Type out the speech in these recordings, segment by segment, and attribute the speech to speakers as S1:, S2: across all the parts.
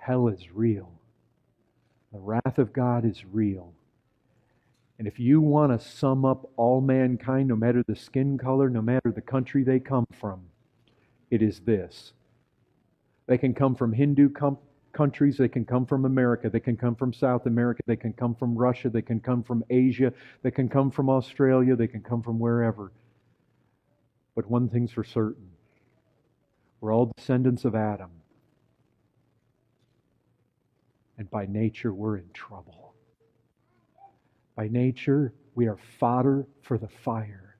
S1: Hell is real. The wrath of God is real. And if you want to sum up all mankind, no matter the skin color, no matter the country they come from, it is this. They can come from Hindu countries, they can come from America, they can come from South America, they can come from Russia, they can come from Asia, they can come from Australia, they can come from wherever. But one thing's for certain. We're all descendants of Adam. And by nature, we're in trouble. By nature, we are fodder for the fire.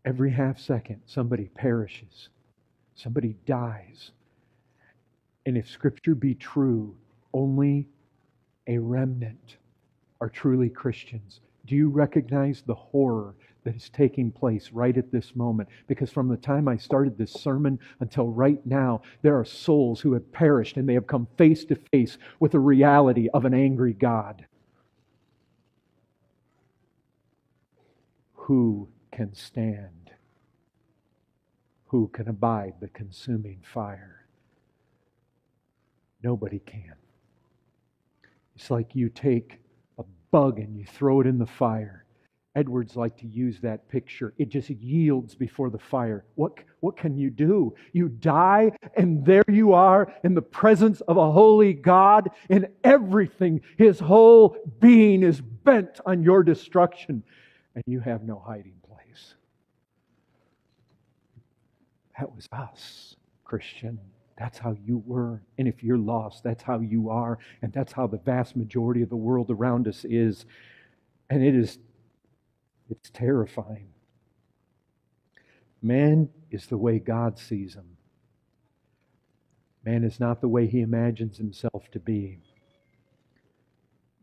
S1: Every half second, somebody perishes. Somebody dies. And if Scripture be true, only a remnant are truly Christians. Do you recognize the horror that is taking place right at this moment? Because from the time I started this sermon until right now, there are souls who have perished and they have come face to face with the reality of an angry God. Who can stand? Who can abide the consuming fire? Nobody can. It's like you take a bug and you throw it in the fire. Edwards liked to use that picture. It just yields before the fire. What can you do? You die, and there you are in the presence of a holy God, and everything, His whole being is bent on your destruction, and you have no hiding place. That was us, Christian. That's how you were. And if you're lost, that's how you are. And that's how the vast majority of the world around us is. And it's terrifying. Man is the way God sees him. Man is not the way he imagines himself to be.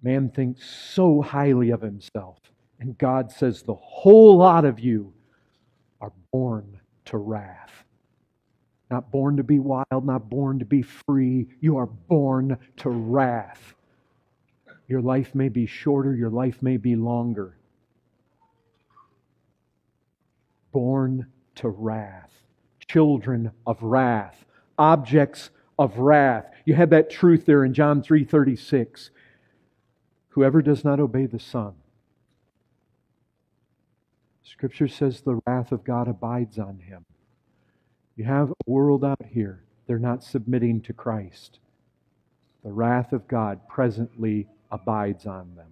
S1: Man thinks so highly of himself. And God says the whole lot of you are born to wrath. Not born to be wild, not born to be free. You are born to wrath. Your life may be shorter, your life may be longer. Born to wrath. Children of wrath. Objects of wrath. You have that truth there in John 3:36. Whoever does not obey the Son. Scripture says the wrath of God abides on him. You have a world out here, they're not submitting to Christ. The wrath of God presently abides on them.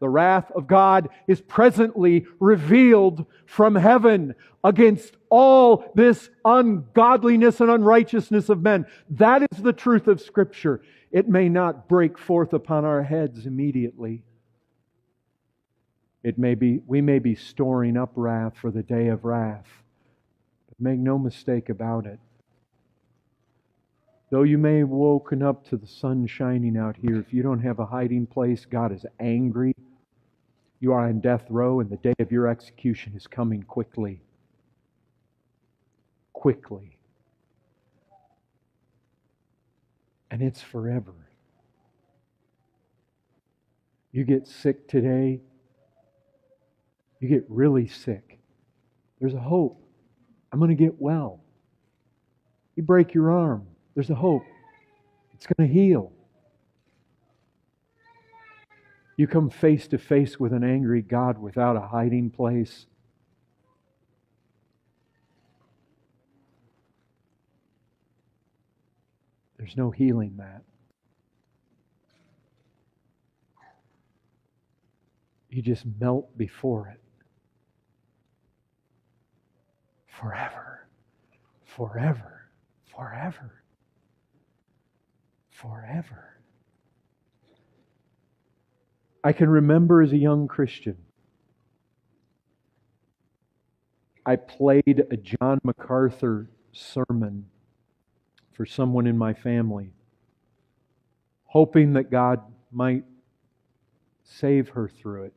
S1: The wrath of God is presently revealed from heaven against all this ungodliness and unrighteousness of men. That is the truth of Scripture. It may not break forth upon our heads immediately. We may be storing up wrath for the day of wrath. But make no mistake about it. Though you may have woken up to the sun shining out here, if you don't have a hiding place, God is angry. You are on death row, and the day of your execution is coming quickly. Quickly. And it's forever. You get sick today, you get really sick. There's a hope. I'm going to get well. You break your arm. There's a hope. It's going to heal. You come face to face with an angry God without a hiding place. There's no healing that. You just melt before it. Forever. Forever. Forever. Forever. I can remember as a young Christian, I played a John MacArthur sermon for someone in my family, hoping that God might save her through it.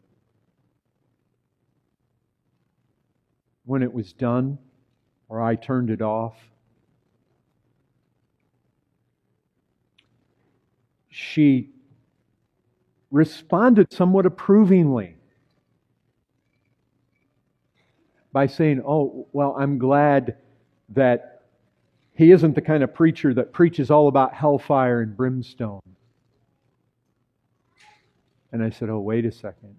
S1: When it was done, or I turned it off, she responded somewhat approvingly by saying, "Oh, well, I'm glad that He isn't the kind of preacher that preaches all about hellfire and brimstone. And I said, oh, wait a second.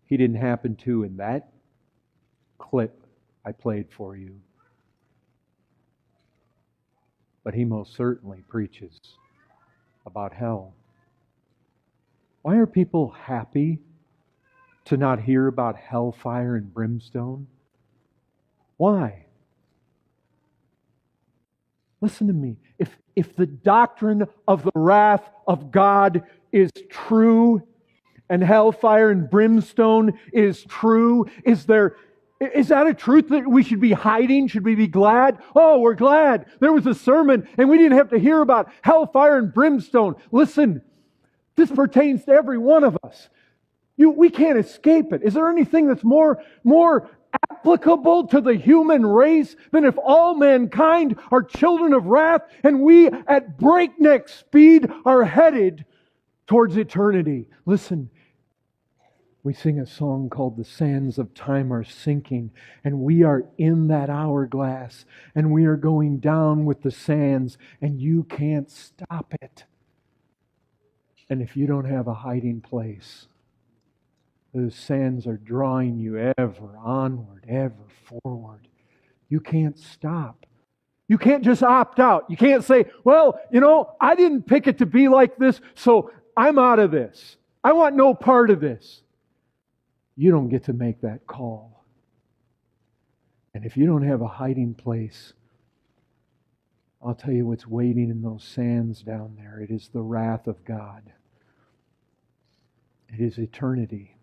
S1: He didn't happen to in that clip I played for you. But he most certainly preaches about hell. Why are people happy to not hear about hellfire and brimstone? Why? Listen to me. If the doctrine of the wrath of God is true, and hellfire and brimstone is true, is that a truth that we should be hiding? Should we be glad? Oh, we're glad. There was a sermon and we didn't have to hear about hellfire and brimstone. Listen, this pertains to every one of us. We can't escape it. Is there anything that's more applicable to the human race than if all mankind are children of wrath and we at breakneck speed are headed towards eternity? Listen, we sing a song called "The Sands of Time Are Sinking," and we are in that hourglass, and we are going down with the sands, and you can't stop it. And if you don't have a hiding place, those sands are drawing you ever onward, ever forward. You can't stop. You can't just opt out. You can't say, well, I didn't pick it to be like this, so I'm out of this. I want no part of this. You don't get to make that call. And if you don't have a hiding place, I'll tell you what's waiting in those sands down there. It is the wrath of God. It is eternity.